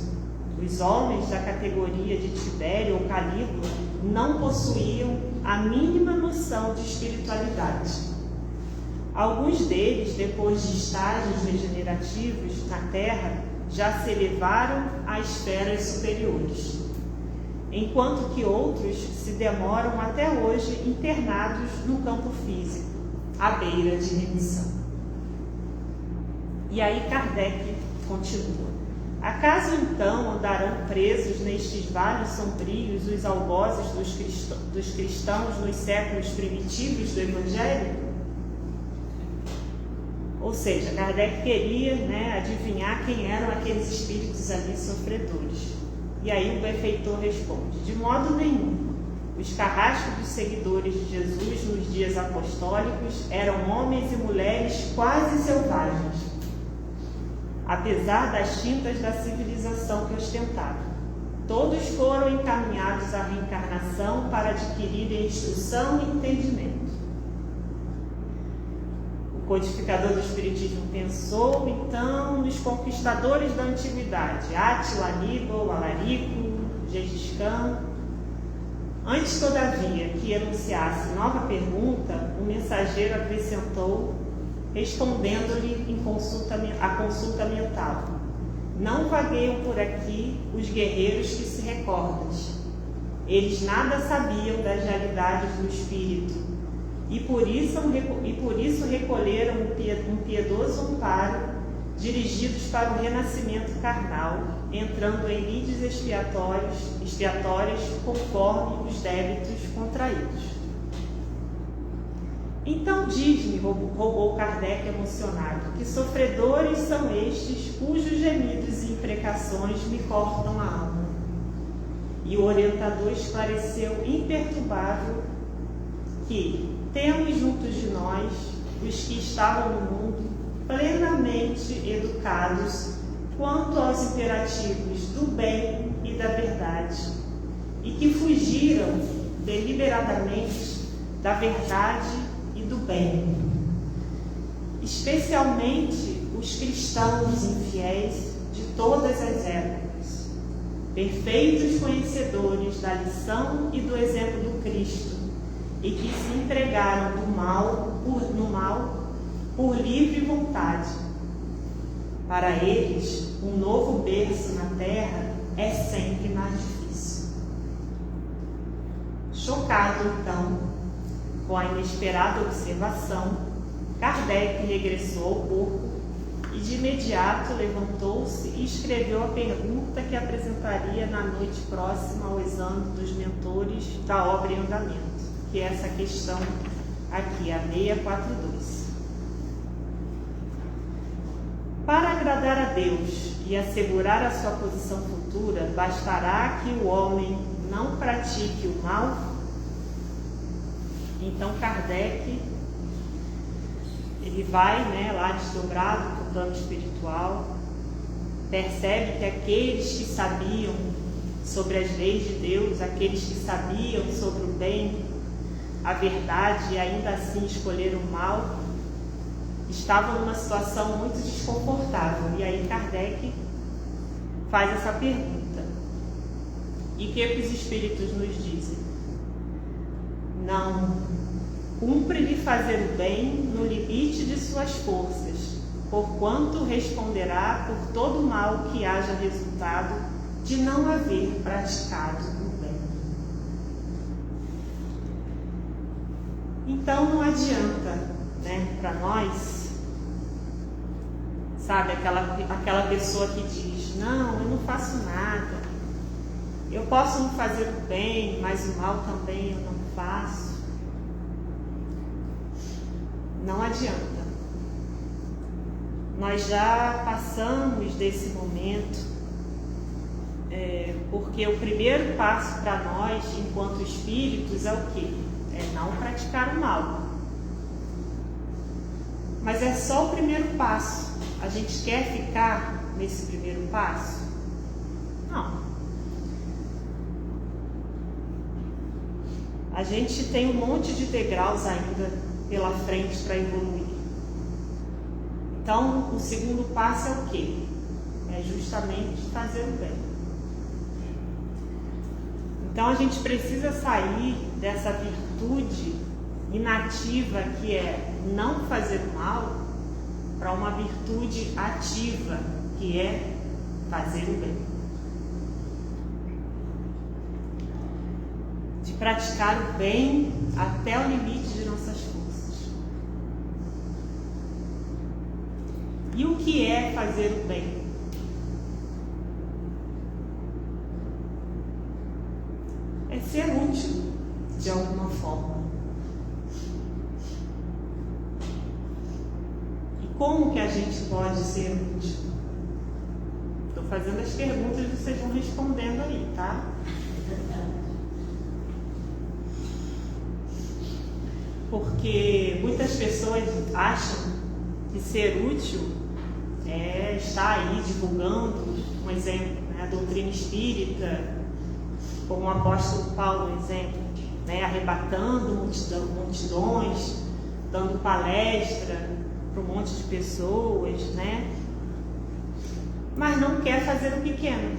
Os homens da categoria de Tibério ou Calígula não possuíam a mínima noção de espiritualidade. Alguns deles, depois de estágios regenerativos na Terra, já se elevaram a esferas superiores, enquanto que outros se demoram até hoje internados no campo físico, à beira de remissão. E aí Kardec continua: acaso então andarão presos nestes vales sombrios os algozes dos cristãos nos séculos primitivos do Evangelho? Ou seja, Kardec queria adivinhar quem eram aqueles espíritos ali sofredores. E aí o benfeitor responde: de modo nenhum. Os carrascos dos seguidores de Jesus nos dias apostólicos eram homens e mulheres quase selvagens, apesar das tintas da civilização que ostentavam. Todos foram encaminhados à reencarnação para adquirirem instrução e entendimento. O codificador do Espiritismo pensou então nos conquistadores da antiguidade: Átila, Aníbal, Alarico, Gengis Khan. Antes, todavia, que enunciasse nova pergunta, o mensageiro acrescentou, respondendo-lhe a consulta mental: não vagueiam por aqui os guerreiros que se recordas. Eles nada sabiam das realidades do espírito e por isso recolheram um piedoso amparo, dirigidos para o renascimento carnal, entrando em lides expiatórios conforme os débitos contraídos. Então diz-me, rogou Kardec emocionado, que sofredores são estes cujos gemidos e imprecações me cortam a alma. E o orientador esclareceu imperturbável que temos juntos de nós os que estavam no mundo plenamente educados quanto aos imperativos do bem e da verdade, e que fugiram deliberadamente da verdade e do bem, especialmente os cristãos infiéis de todas as épocas, perfeitos conhecedores da lição e do exemplo do Cristo, e que se entregaram no mal por livre vontade. Para eles, um novo berço na terra é sempre mais difícil. Chocado, então, com a inesperada observação, Kardec regressou ao corpo e de imediato levantou-se e escreveu a pergunta que apresentaria na noite próxima ao exame dos mentores da obra em andamento, que é essa questão aqui, a 642. Para agradar a Deus e assegurar a sua posição futura, bastará que o homem não pratique o mal? Então Kardec, ele vai, lá desdobrado para o plano espiritual, percebe que aqueles que sabiam sobre as leis de Deus, aqueles que sabiam sobre o bem, a verdade e ainda assim escolheram o mal, estavam numa situação muito desconfortável. E aí Kardec faz essa pergunta. E o que os espíritos nos dizem? Não cumpre-lhe fazer o bem no limite de suas forças, porquanto responderá por todo mal que haja resultado de não haver praticado o bem. Então não adianta, para nós, sabe, aquela pessoa que diz: não, eu não faço nada, eu posso não fazer o bem, mas o mal também eu não faço. Não adianta. Nós já passamos desse momento, porque o primeiro passo para nós, enquanto espíritos, é o quê? É não praticar o mal. Mas é só o primeiro passo. A gente quer ficar nesse primeiro passo? Não. A gente tem um monte de degraus ainda pela frente para evoluir. Então, o segundo passo é o quê? É justamente fazer o bem. Então, a gente precisa sair dessa virtude inativa que é não fazer o mal, para uma virtude ativa que é fazer o bem. De praticar o bem até o limite de nossas forças. E o que é fazer o bem? É ser útil de alguma forma. Como que a gente pode ser útil? Estou fazendo as perguntas e vocês vão respondendo aí, tá? Porque muitas pessoas acham que ser útil é estar aí divulgando, um exemplo, a doutrina espírita, como o apóstolo Paulo, um exemplo, arrebatando multidões, dando palestra para um monte de pessoas, mas não quer fazer o pequeno.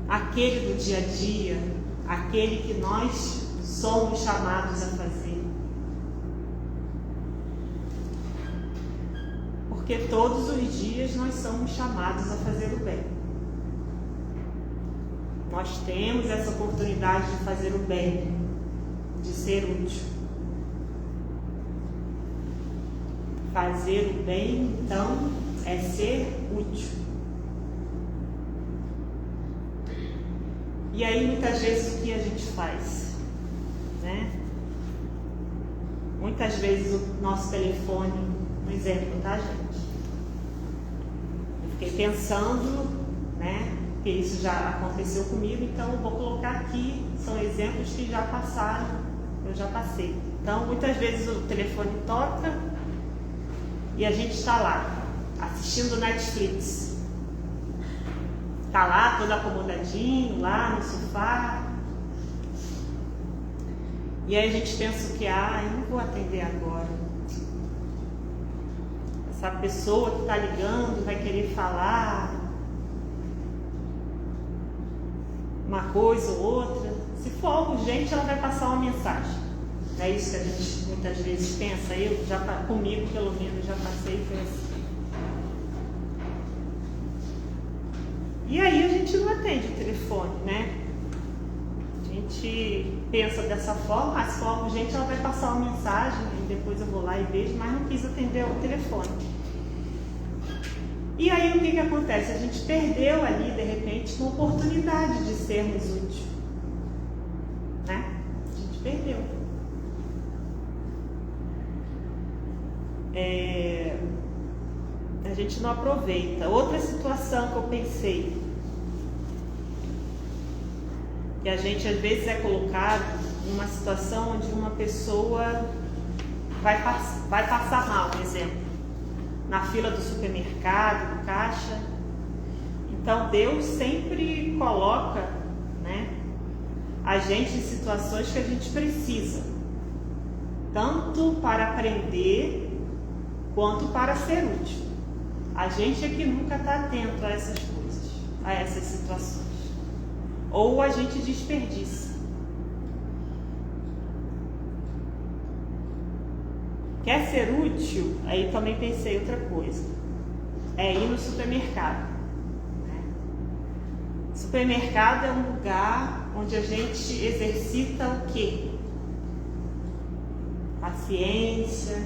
Aquele do dia a dia, aquele que nós somos chamados a fazer. Porque todos os dias nós somos chamados a fazer o bem. Nós temos essa oportunidade de fazer o bem, de ser útil. Fazer o bem, então, é ser útil. E aí, muitas vezes, o que a gente faz? Muitas vezes, o nosso telefone, um exemplo, tá, gente? Eu fiquei pensando, que isso já aconteceu comigo, então eu vou colocar aqui, são exemplos que já passaram, eu já passei. Então, muitas vezes, o telefone toca, e a gente está lá, assistindo Netflix. Está lá, todo acomodadinho, lá no sofá. E aí a gente pensa que, eu não vou atender agora. Essa pessoa que está ligando vai querer falar uma coisa ou outra. Se for algo urgente, ela vai passar uma mensagem. É isso que a gente muitas vezes pensa. Comigo, pelo menos, já passei e foi assim. E aí a gente não atende o telefone, A gente gente pensa dessa forma, se for urgente ela vai passar uma mensagem e depois eu vou lá e vejo, mas não quis atender o telefone. E aí o que acontece? A gente perdeu ali, de repente, uma oportunidade de sermos úteis, né? A gente perdeu. A gente não aproveita. Outra situação que eu pensei, que a gente às vezes é colocado numa situação onde uma pessoa vai passar mal, por exemplo, na fila do supermercado, no caixa. Então Deus sempre coloca, né, a gente em situações que a gente precisa, tanto para aprender quanto para ser útil. A gente é que nunca está atento a essas coisas, a essas situações. Ou a gente desperdiça. Quer ser útil? Aí também pensei outra coisa. É ir no supermercado. Né? Supermercado é um lugar onde a gente exercita o quê? Paciência,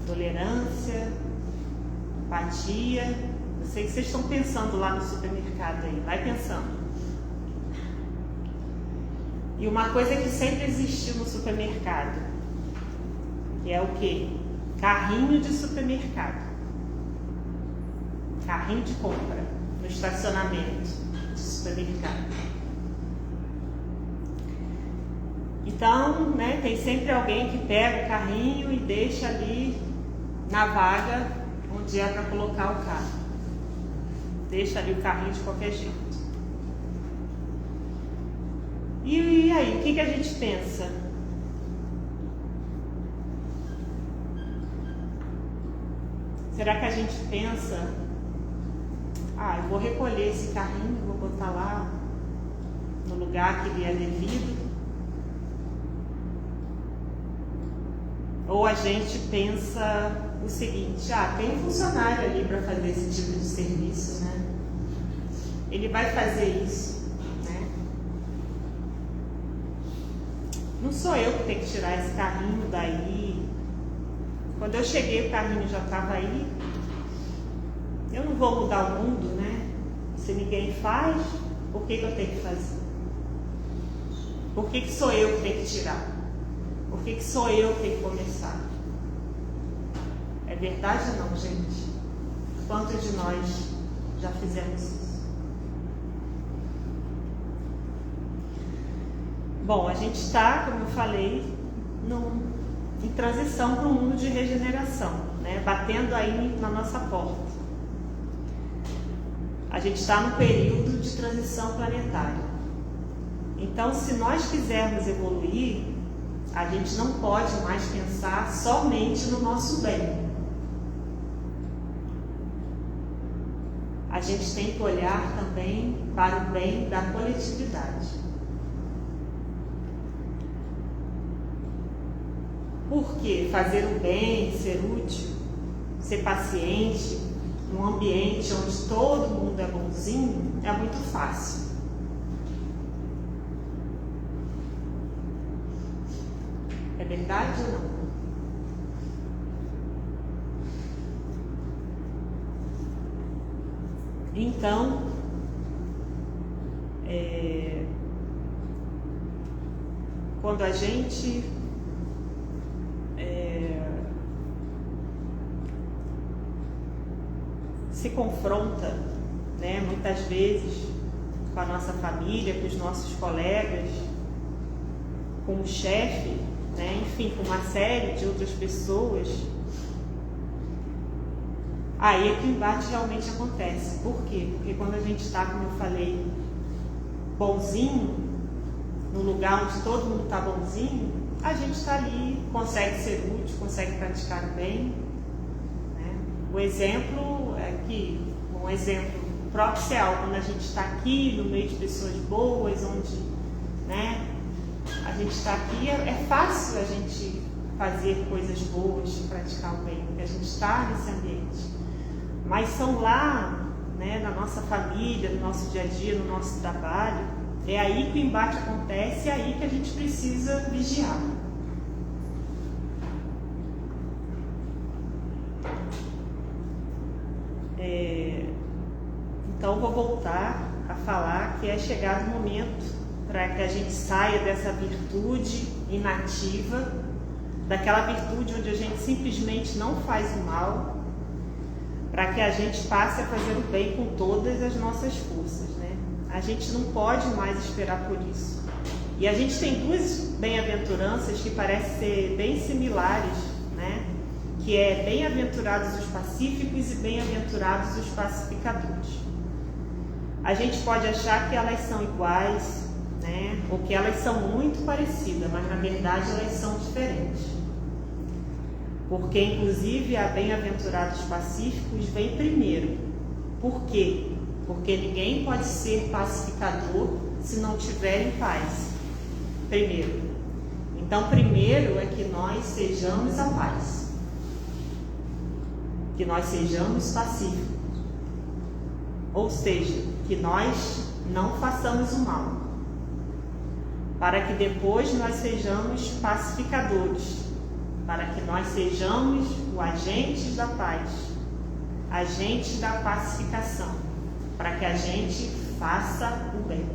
tolerância, empatia. Eu sei que vocês estão pensando lá no supermercado aí. Vai pensando. E uma coisa que sempre existiu no supermercado, que é o quê? Carrinho de supermercado. Carrinho de compra no estacionamento de supermercado. Então, né, tem sempre alguém que pega o carrinho e deixa ali na vaga onde é para colocar o carro. Deixa ali o carrinho de qualquer jeito. E aí, o que a gente pensa? Será que a gente pensa, eu vou recolher esse carrinho, vou botar lá no lugar que lhe é devido? Ou a gente pensa o seguinte, tem um funcionário ali para fazer esse tipo de serviço, né? Ele vai fazer isso. Não sou eu que tenho que tirar esse carrinho daí. Quando eu cheguei, o carrinho já estava aí. Eu não vou mudar o mundo, né? Se ninguém faz, por que eu tenho que fazer? Por que sou eu que tenho que tirar? Por que sou eu que tenho que começar? É verdade ou não, gente? Quantos de nós já fizemos isso? Bom, a gente está, como eu falei, em transição para um mundo de regeneração, né? Batendo aí na nossa porta. A gente está no período de transição planetária. Então, se nós quisermos evoluir, a gente não pode mais pensar somente no nosso bem. A gente tem que olhar também para o bem da coletividade. Porque fazer o bem, ser útil, ser paciente, num ambiente onde todo mundo é bonzinho, é muito fácil. É verdade ou não? Então, quando a gente se confronta, né, muitas vezes com a nossa família, com os nossos colegas, com o chefe, né, enfim, com uma série de outras pessoas, aí é que o embate realmente acontece. Por quê? Porque quando a gente está, como eu falei, bonzinho, no lugar onde todo mundo está bonzinho, a gente está ali, consegue ser útil, consegue praticar o bem. Né? O exemplo é que, um exemplo propicial, quando a gente está aqui no meio de pessoas boas, onde, né, a gente está aqui, é fácil a gente fazer coisas boas, praticar o bem, porque a gente está nesse ambiente. Mas são lá, né, na nossa família, no nosso dia a dia, no nosso trabalho, É aí que o embate acontece, é aí que a gente precisa vigiar. Então vou voltar a falar que é chegado o momento para que a gente saia dessa virtude inativa, daquela virtude onde a gente simplesmente não faz o mal, para que a gente passe a fazer o bem com todas as nossas forças, né? A gente não pode mais esperar por isso. E a gente tem duas bem-aventuranças que parecem ser bem similares, né? Que é bem-aventurados os pacíficos e bem-aventurados os pacificadores. A gente pode achar que elas são iguais, né? Ou que elas são muito parecidas, mas na verdade elas são diferentes. Porque inclusive a bem-aventurados pacíficos vem primeiro. Por quê? Porque ninguém pode ser pacificador se não tiver em paz. Primeiro. Então, primeiro é que nós sejamos a paz. Que nós sejamos pacíficos. Ou seja, que nós não façamos o mal. Para que depois nós sejamos pacificadores. Para que nós sejamos os agentes da paz. Agentes da pacificação. Para que a gente faça o bem.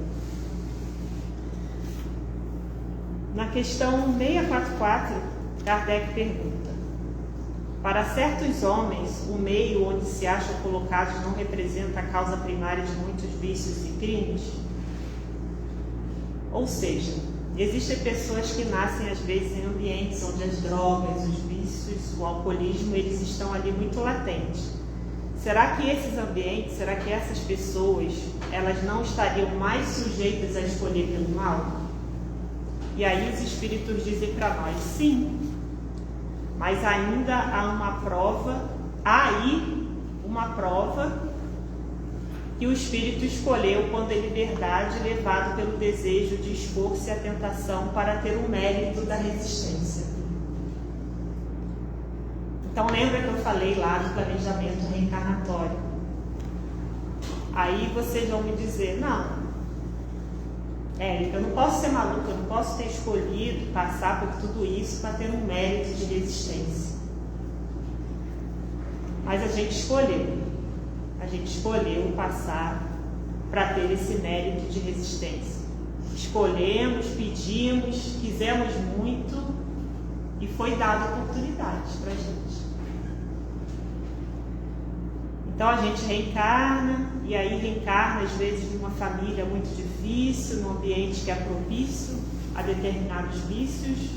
Na questão 644, Kardec pergunta: para certos homens, o meio onde se acham colocados não representa a causa primária de muitos vícios e crimes? Ou seja, existem pessoas que nascem às vezes em ambientes onde as drogas, os vícios, o alcoolismo, eles estão ali muito latentes. Será que esses ambientes, será que essas pessoas, elas não estariam mais sujeitas a escolher pelo mal? E aí os espíritos dizem para nós, sim, mas ainda há uma prova que o espírito escolheu quando em liberdade, levado pelo desejo de expor-se à tentação para ter o mérito da resistência. Então lembra que eu falei lá do planejamento reencarnatório? Aí vocês vão me dizer, não, Érica, eu não posso ser maluca, eu não posso ter escolhido passar por tudo isso para ter um mérito de resistência. Mas a gente escolheu passar para ter esse mérito de resistência. Escolhemos, pedimos, quisemos muito e foi dada oportunidade para a gente. Então a gente reencarna, e aí reencarna às vezes numa família muito difícil, num ambiente que é propício a determinados vícios,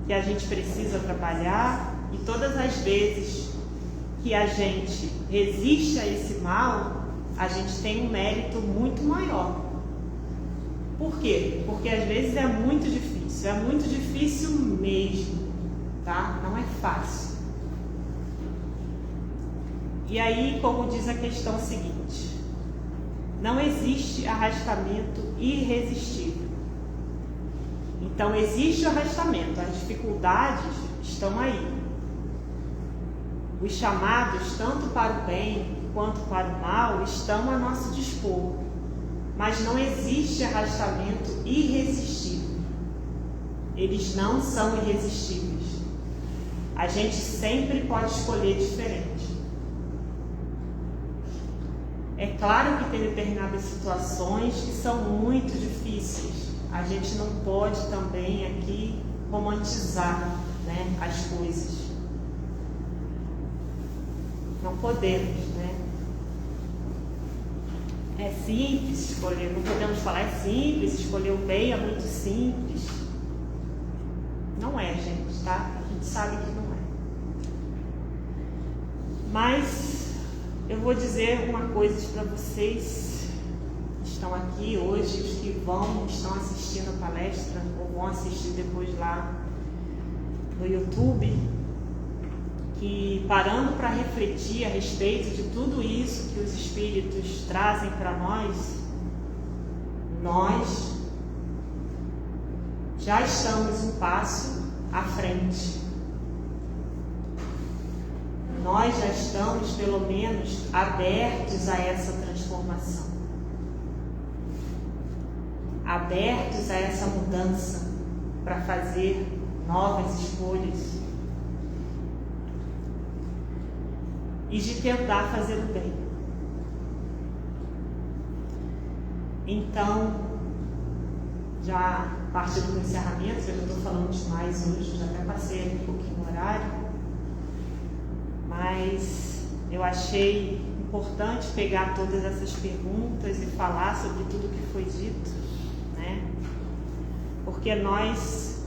que a gente precisa trabalhar, e todas as vezes que a gente resiste a esse mal, a gente tem um mérito muito maior. Por quê? Porque às vezes é muito difícil mesmo, tá? Não é fácil. E aí, como diz a questão seguinte, não existe arrastamento irresistível. Então, existe o arrastamento, as dificuldades estão aí. Os chamados, tanto para o bem quanto para o mal, estão a nosso dispor. Mas não existe arrastamento irresistível. Eles não são irresistíveis. A gente sempre pode escolher diferente. É claro que tem determinadas situações que são muito difíceis. A gente não pode também aqui romantizar, né, as coisas. Não podemos, né? É simples escolher, não podemos falar é simples, escolher o bem é muito simples. Não é, gente, tá? A gente sabe que não é. Mas eu vou dizer uma coisa para vocês que estão aqui hoje, os que estão assistindo a palestra ou vão assistir depois lá no YouTube, que parando para refletir a respeito de tudo isso que os espíritos trazem para nós já estamos um passo à frente. Nós já estamos, pelo menos, abertos a essa transformação. abertos a essa mudança para fazer novas escolhas e de tentar fazer o bem. Então, já a partir do encerramento, eu já estou falando demais hoje, já até passei um pouquinho o horário, mas eu achei importante pegar todas essas perguntas e falar sobre tudo que foi dito, né? Porque nós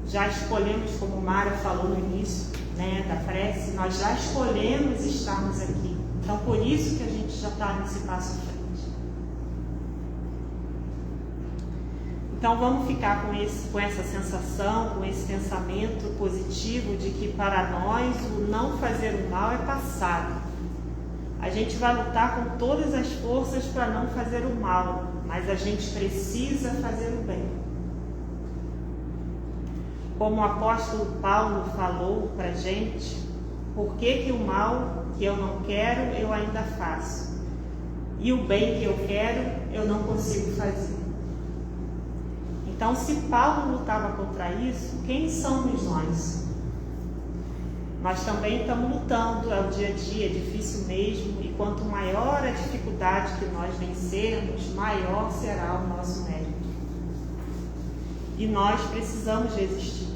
já escolhemos, como Mara falou no início, né, da prece, nós já escolhemos estarmos aqui. Então, por isso que a gente já está nesse passo à frente. Então, vamos ficar com essa sensação, com esse pensamento positivo de que para nós o não fazer o mal é passado. A gente vai lutar com todas as forças para não fazer o mal, mas a gente precisa fazer o bem. Como o apóstolo Paulo falou para a gente, por que o mal que eu não quero, eu ainda faço? E o bem que eu quero, eu não consigo fazer. Então, se Paulo lutava contra isso, quem somos nós? Nós também estamos lutando, é o dia a dia, é difícil mesmo, e quanto maior a dificuldade que nós vencermos, maior será o nosso mérito. E nós precisamos resistir.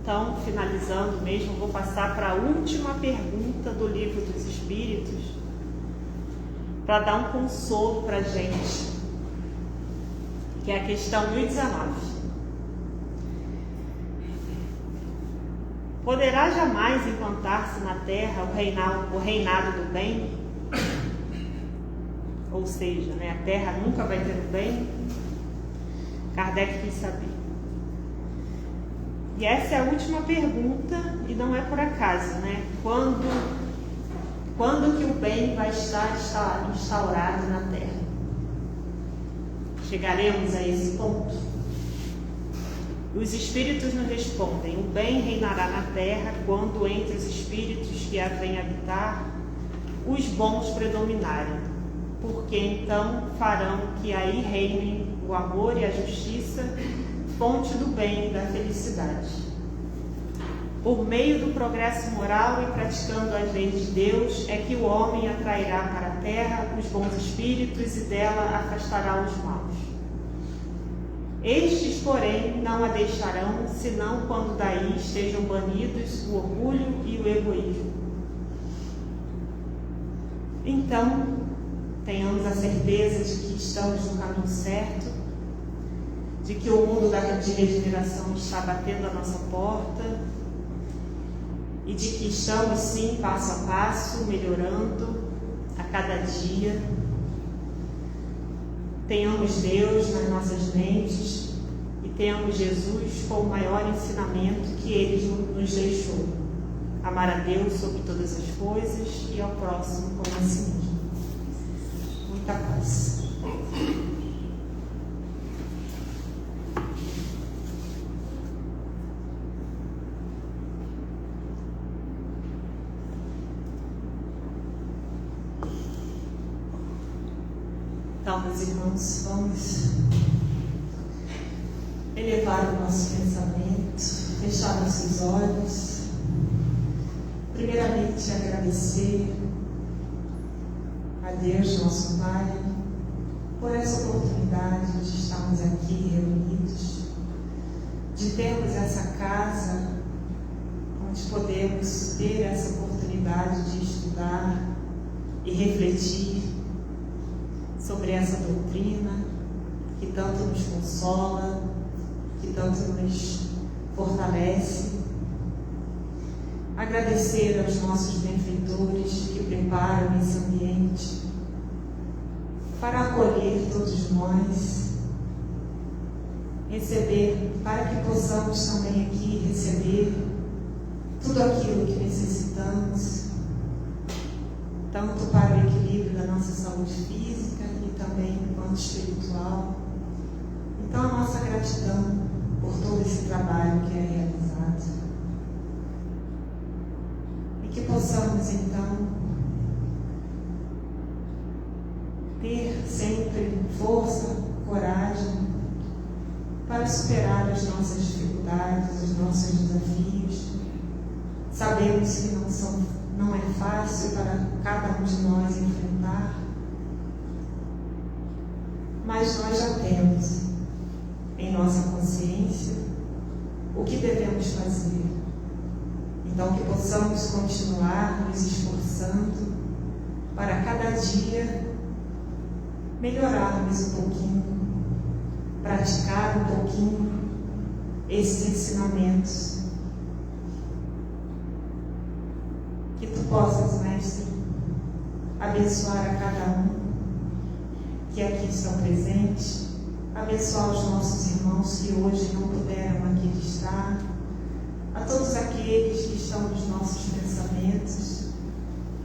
Então, finalizando mesmo, vou passar para a última pergunta do Livro dos Espíritos, para dar um consolo para a gente, que é a questão 1019. Poderá jamais implantar-se na Terra o reinado do bem? Ou seja, né, a Terra nunca vai ter o bem? Kardec quis saber. E essa é a última pergunta, e não é por acaso, né? Quando que o bem vai estar instaurado na Terra? Chegaremos a esse ponto? Os espíritos nos respondem: o bem reinará na Terra quando entre os espíritos que a vêm habitar os bons predominarem, porque então farão que aí reinem o amor e a justiça, fonte do bem e da felicidade. Por meio do progresso moral e praticando as leis de Deus, é que o homem atrairá para a terra os bons espíritos e dela afastará os maus. Estes, porém, não a deixarão, senão quando daí estejam banidos o orgulho e o egoísmo. Então, tenhamos a certeza de que estamos no caminho certo, de que o mundo de regeneração está batendo a nossa porta e de que estamos, sim, passo a passo, melhorando a cada dia. Tenhamos Deus nas nossas mentes e tenhamos Jesus como o maior ensinamento que Ele nos deixou. Amar a Deus sobre todas as coisas e ao próximo como a si mesmo. Muita paz. Então, meus irmãos, vamos elevar o nosso pensamento, fechar nossos olhos. Primeiramente, agradecer a Deus, nosso Pai, por essa oportunidade de estarmos aqui reunidos, de termos essa casa onde podemos ter essa oportunidade de estudar e refletir sobre essa doutrina que tanto nos consola, que tanto nos fortalece. Agradecer aos nossos benfeitores que preparam esse ambiente para acolher todos nós, receber, para que possamos também aqui receber tudo aquilo que necessitamos, tanto para o equilíbrio da nossa saúde física e também quanto espiritual. Então, a nossa gratidão por todo esse trabalho que é realizado. E que possamos, então, ter sempre força, coragem para superar as nossas dificuldades, os nossos desafios. Sabemos que não é fácil para cada um de nós enfrentar, mas nós já temos em nossa consciência o que devemos fazer. Então, que possamos continuar nos esforçando para cada dia melhorarmos um pouquinho, praticar um pouquinho esses ensinamentos. Que tu possas, Mestre, abençoar a cada um que aqui estão presentes, abençoar os nossos irmãos que hoje não puderam aqui estar, a todos aqueles que estão nos nossos pensamentos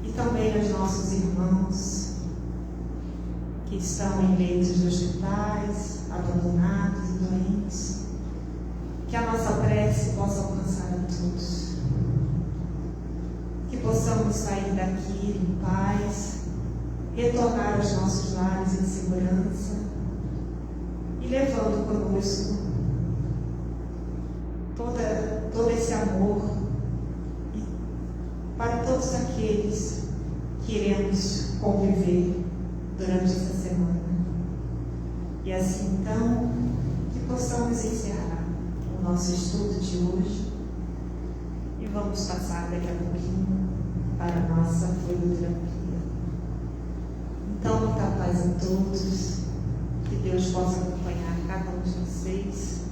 e também aos nossos irmãos que estão em leitos de hospitais, abandonados e doentes, que a nossa prece possa alcançar a todos, que possamos sair daqui em paz, retornar aos nossos lares em segurança e levando conosco todo esse amor para todos aqueles que iremos conviver durante essa semana. E assim, então, que possamos encerrar o nosso estudo de hoje e vamos passar daqui a pouquinho para a nossa fluidoterapia. Então, muita paz a todos, que Deus possa acompanhar cada um de vocês,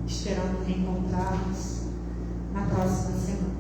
esperando reencontrá-los na próxima semana.